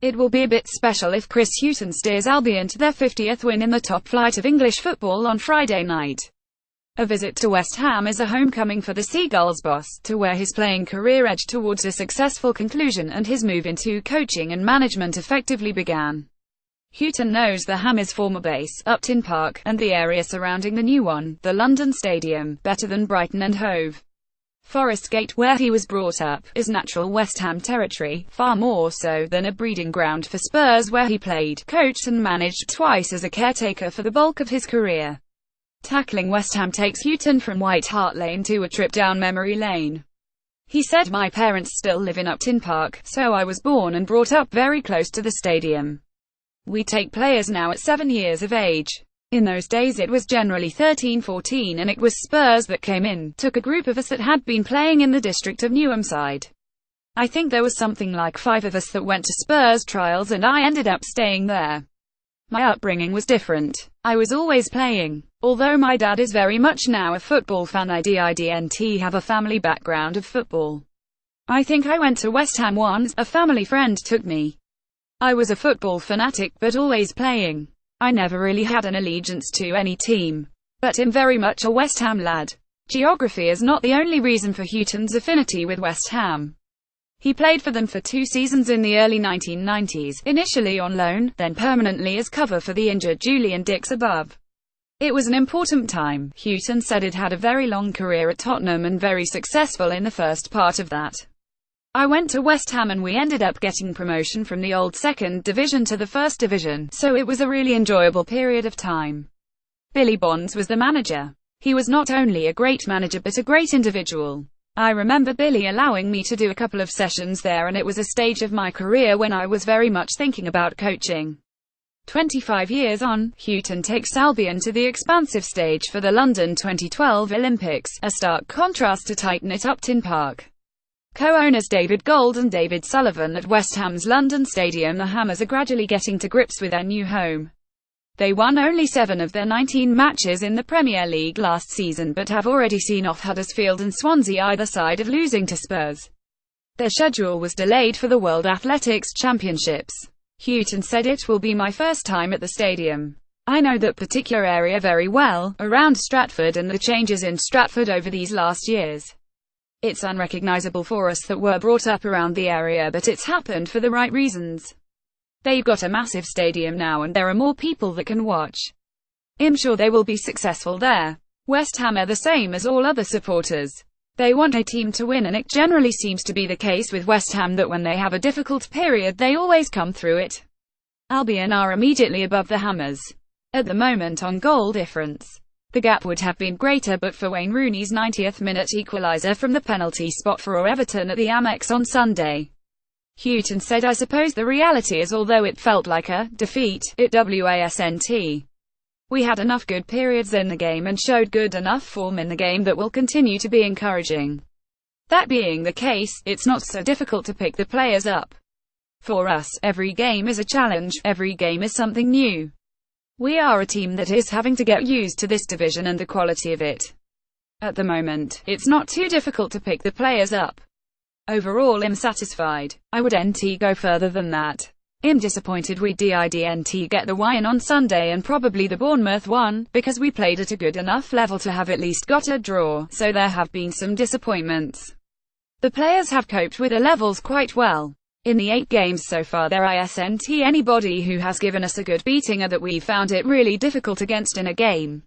It will be a bit special if Chris Hughton steers Albion to their 50th win in the top flight of English football on Friday night. A visit to West Ham is a homecoming for the Seagulls boss, to where his playing career edged towards a successful conclusion and his move into coaching and management effectively began. Hughton knows the Hammers' former base, Upton Park, and the area surrounding the new one, the London Stadium, better than Brighton and Hove. Forest Gate, where he was brought up, is natural West Ham territory, far more so than a breeding ground for Spurs, where he played, coached and managed twice as a caretaker for the bulk of his career. Tackling West Ham takes Hughton from White Hart Lane to a trip down memory lane. He said, "My parents still live in Upton Park, so I was born and brought up very close to the stadium. We take players now at 7 years of age. In those days it was generally 13-14 and it was Spurs that came in, took a group of us that had been playing in the district of NOWHomecoming. I think there was something like 5 of us that went to Spurs trials and I ended up staying there. My upbringing was different. I was always playing. Although my dad is very much now a football fan, I didn't have a family background of football. I think I went to West Ham once, a family friend took me. I was a football fanatic but always playing. I never really had an allegiance to any team, but am very much a West Ham lad." Geography is not the only reason for Hughton's affinity with West Ham. He played for them for 2 seasons in the early 1990s, initially on loan, then permanently as cover for the injured Julian Dix above. It was an important time. Hughton said it had a very long career at Tottenham and very successful in the first part of that. "I went to West Ham and we ended up getting promotion from the old second division to the first division, so it was a really enjoyable period of time." Billy Bonds was the manager. He was not only a great manager but a great individual. "I remember Billy allowing me to do a couple of sessions there and it was a stage of my career when I was very much thinking about coaching." 25 years on, Hughton takes Albion to the expansive stage for the London 2012 Olympics, a stark contrast to tight-knit Upton Park. Co-owners David Gold and David Sullivan at West Ham's London Stadium, the Hammers are gradually getting to grips with their new home. They won only 7 of their 19 matches in the Premier League last season but have already seen off Huddersfield and Swansea either side of losing to Spurs. Their schedule was delayed for the World Athletics Championships. Hughton said, "It will be my first time at the stadium. I know that particular area very well, around Stratford and the changes in Stratford over these last years. It's unrecognizable for us that were brought up around the area, but it's happened for the right reasons. They've got a massive stadium now and there are more people that can watch. I'm sure they will be successful there." West Ham are the same as all other supporters. They want a team to win, and it generally seems to be the case with West Ham that when they have a difficult period they always come through it. Albion are immediately above the Hammers at the moment on goal difference. The gap would have been greater but for Wayne Rooney's 90th minute equaliser from the penalty spot for Everton at the Amex on Sunday. Hughton said, "I suppose the reality is although it felt like a defeat, it wasn't. We had enough good periods in the game and showed good enough form in the game that will continue to be encouraging. That being the case, it's not so difficult to pick the players up. For us, every game is a challenge, every game is something new. We are a team that is having to get used to this division and the quality of it. At the moment, it's not too difficult to pick the players up. Overall I'm satisfied. I wouldn't go further than that. I'm disappointed we didn't get the win on Sunday and probably the Bournemouth one, because we played at a good enough level to have at least got a draw, so there have been some disappointments. The players have coped with the levels quite well. In the 8 games so far there isn't anybody who has given us a good beating or that we found it really difficult against in a game.